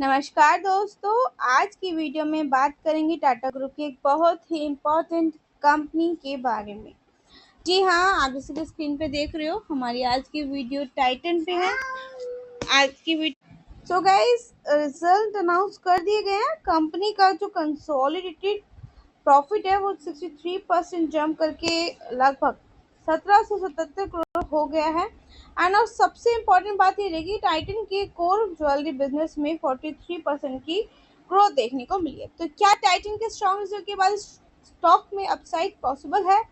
नमस्कार दोस्तों। आज की वीडियो में बात करेंगे टाटा ग्रुप की एक बहुत ही इम्पोर्टेंट कंपनी के बारे में। जी हाँ, आप इसी स्क्रीन पे देख रहे हो, हमारी आज की वीडियो टाइटन पे है। आज की video so guys, result announce कर दिए गए हैं। कंपनी का जो कंसोलिडेटेड प्रॉफिट है वो 63% जंप करके लगभग 1777 करोड़ हो गया है। एंड और सबसे इम्पोर्टेंट बात ये रहेगी, टाइटन के कोर ज्वेलरी बिजनेस में 43% की ग्रोथ देखने को मिली है। तो क्या टाइटन के स्ट्रॉन्ग रिजल्ट के बाद स्टॉक में अपसाइड पॉसिबल है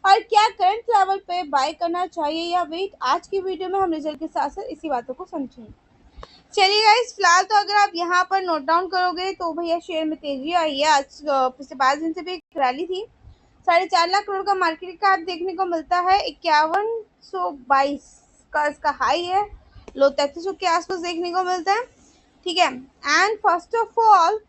और क्या करंट लेवल पे बाय करना चाहिए या वेट? आज की वीडियो में हम रिजल्ट के साथ साथ इसी बातों को समझेंगे। चलिए गाइस, फिलहाल तो अगर आप यहाँ पर नोट डाउन करोगे तो भैया शेयर में तेजी आई है। आज पिछले 5 दिन से भी एक रैली थी। 4.5 लाख करोड़ का मार्केट कैप देखने को मिलता है। 5122 का इसका हाई है। लो 3300 के आसपास देखने को मिलता है। ठीक है। एंड फर्स्ट ऑफ ऑल,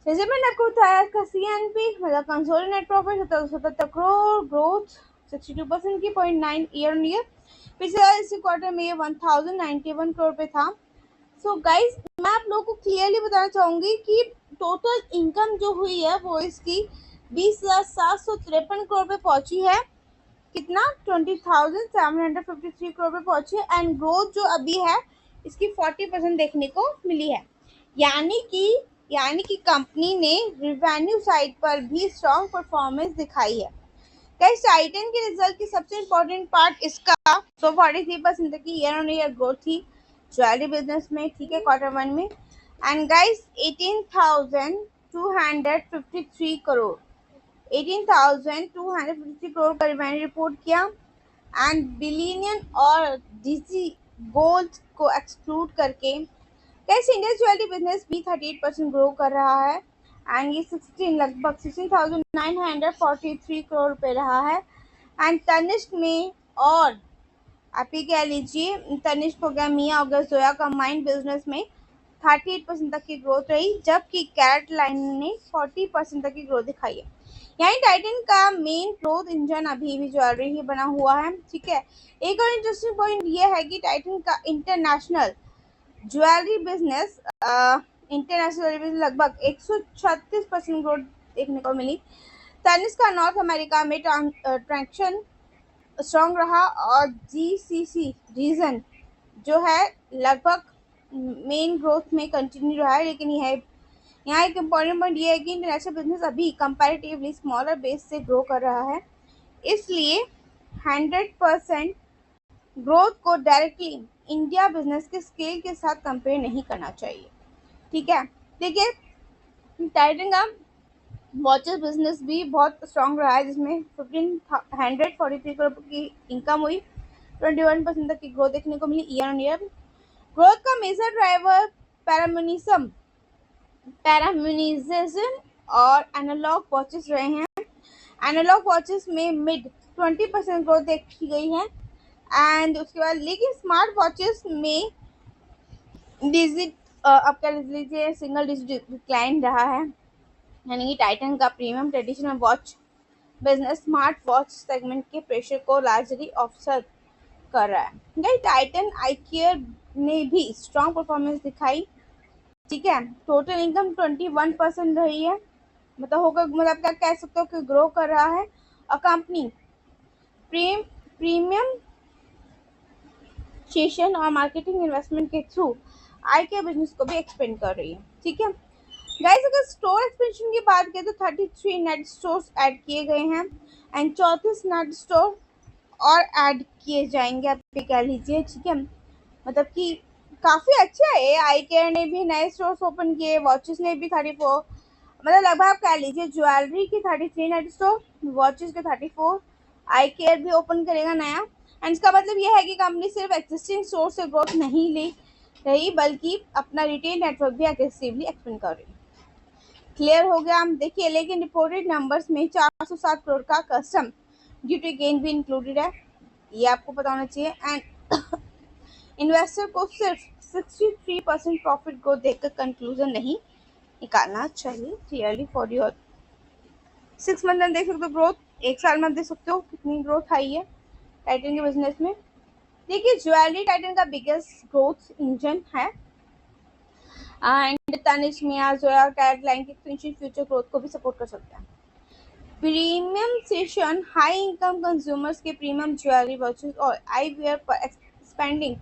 जैसे मैंने आपको बताया, इसका CNP मतलब consolidated net profit 77 crore, growth 62% की 0.9 ईयर ऑन ईयर। पिछले इसी क्वार्टर में ये 1091 करोड़ पे था। सो गाइज, मैं आप लोगों को क्लियरली बताना चाहूंगी कि टोटल इनकम जो हुई है वो इसकी 20,753 करोड़ पे पहुंची है। कितना? 20,753 करोड़ पे पहुंची है। एंड ग्रोथ जो अभी है इसकी 40% देखने को मिली है। यानी कि कंपनी ने रिवेन्यू साइड पर भी स्ट्रॉन्ग परफॉर्मेंस दिखाई है। गाइस, टाइटन के रिजल्ट की सबसे इम्पोर्टेंट पार्ट इसका 43% तक की ईयर ऑन ईयर ग्रोथ थी ज्वेलरी बिजनेस में। ठीक है, Q1 में। एंड गाइस, 18,253 करोड़ 18,253 करोड़ का रिवेन्यू रिपोर्ट किया। एंड बिलियनियन और डीसी गोल्ड को एक्सक्लूड करके गाइस, इंडिया ज्वेलरी बिजनेस भी 38% ग्रो कर रहा है। एंड ये लगभग 16,943 करोड़ पे रहा है। एंड तनिष्क में, और आप ही कह लीजिए, तनिष्क हो गया, मिया हो गया, जोया कंबाइंड बिजनेस में 38% तक की ग्रोथ रही, जबकि कैरेट लाइन ने 40% तक की ग्रोथ दिखाई है। यानी टाइटन का मेन ग्रोथ इंजन अभी भी ज्वेलरी ही बना हुआ है। ठीक है। एक और इंटरेस्टिंग पॉइंट ये है कि टाइटन का इंटरनेशनल ज्वेलरी बिजनेस लगभग 136% ग्रोथ देखने को मिली। तनिष्क का नॉर्थ अमेरिका में ट्रैक्शन स्ट्रॉन्ग रहा और GCC रीजन जो है लगभग मेन ग्रोथ में कंटिन्यू रहा है। लेकिन यहाँ एक इम्पॉर्टेंट पॉइंट ये है कि इंटरनेशनल बिजनेस अभी कंपैरेटिवली स्मॉलर बेस से ग्रो कर रहा है, इसलिए 100% ग्रोथ को डायरेक्टली इंडिया बिजनेस के स्केल के साथ कंपेयर नहीं करना चाहिए। ठीक है। देखिए, टाइटन का वॉचेस बिजनेस भी बहुत स्ट्रॉन्ग रहा है, जिसमें 1543 करोड़ की इनकम हुई। 21% तक की ग्रोथ देखने को मिली ईयर ऑन ईयर। ग्रोथ का मेजर ड्राइवर पैराम्यूनिजेशन और एनालॉग वॉचेस रहे हैं। एनालॉग वॉचेस में मिड 20% ग्रोथ देखी गई है। एंड उसके बाद लेकिन स्मार्ट वॉचेस में डिजिट अब कह लीजिए सिंगल डिजिट डिक्लाइन रहा है। यानी कि टाइटन का premium traditional watch business smart watch segment के प्रेशर को लार्जली ऑफसेट कर रहा है। टाइटन आई केयर ने भी स्ट्रॉन्ग परफॉर्मेंस दिखाई। ठीक है। टोटल इनकम 21% रही है। मतलब क्या कह सकते हो कि ग्रो कर रहा है। और कंपनी प्रीमियम सेशन और मार्केटिंग इन्वेस्टमेंट के थ्रू आई केयर बिजनेस को भी एक्सपेंड कर रही है। ठीक है गाइस, अगर स्टोर एक्सपेंशन की बात करें तो 33 नेट स्टोर्स ऐड किए गए हैं। एंड 34 नेट स्टोर और ऐड किए जाएंगे, आप भी कह लीजिए। ठीक है, मतलब कि काफ़ी अच्छा है। आई केयर ने भी नए स्टोर्स ओपन किए, वॉचेस ने भी 34, मतलब लगभग आप कह लीजिए ज्वेलरी की 33 नेट स्टोर, वॉचेस के 34, आई केयर भी ओपन करेगा नया। एंड इसका मतलब यह है कि कंपनी सिर्फ एक्जिस्टिंग स्टोर से ग्रोथ नहीं ले रही, बल्कि अपना रिटेल नेटवर्क भी एग्रेसिवली एक्सपेंड कर रही है। क्लियर हो गया? हम देखिए, लेकिन रिपोर्टेड नंबर्स में 407 करोड़ का कस्टम ड्यूटी गेन भी इंक्लूडेड है, ये आपको पता होना चाहिए। एंड इन्वेस्टर को सिर्फ 63% प्रॉफिट को देखकर कंक्लूजन नहीं निकालना चाहिए। क्लियरली फॉर योर 6 मंथ में देख सकते हो ग्रोथ, 1 साल में देख सकते हो कितनी ग्रोथ आई है टाइटन के बिजनेस में। देखिए, ज्वेलरी टाइटन का बिगेस्ट ग्रोथ इंजन है। एंड तनिष्क, मिया, जोया, कैटलाइन के एक्सपेंशन फ्यूचर ग्रोथ को भी सपोर्ट कर सकते हैं। Premium session, high income consumers के प्रीमियम ज्वेलरी, वॉचेस और आईवेयर पर स्पेंडिंग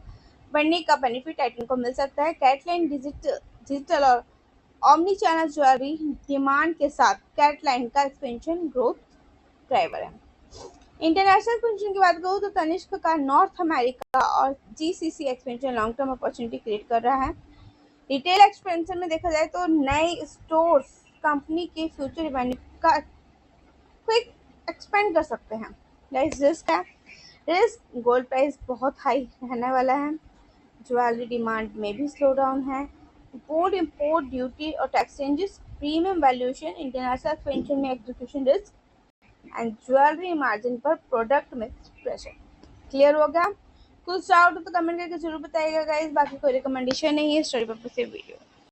बढ़ने का बेनिफिट टाइटन को मिल सकता है। कैटलाइन डिजिटल और ऑमनी चैनल ज्वेलरी डिमांड के साथ कैटलाइन का एक्सपेंशन ग्रोथ ड्राइवर है। इंटरनेशनल एक्सपेंशन की बात करूँ तो तनिष्क का नॉर्थ अमेरिका और GCC expansion long term opportunity create कर रहा है। रिटेल एक्सपेंशन में देखा जाए तो नए स्टोर्स कंपनी के फ्यूचर रेवेन्यू का क्विक एक्सपेंड कर सकते हैं। रिस्क है, रिस्क गोल्ड प्राइस बहुत हाई रहने वाला है, ज्वेलरी डिमांड में भी स्लो डाउन है, इम्पोर्ट ड्यूटी और tax changes, premium valuation, international expansion में execution risk and jewellery margin पर प्रोडक्ट मिक्स प्रेशर। क्लियर हो गया? कुछ डाउट हो तो कमेंट करके जरूर बताइएगा गाइस। बाकी कोई रिकमेंडेशन नहीं है, स्टडी पर्पस से वीडियो।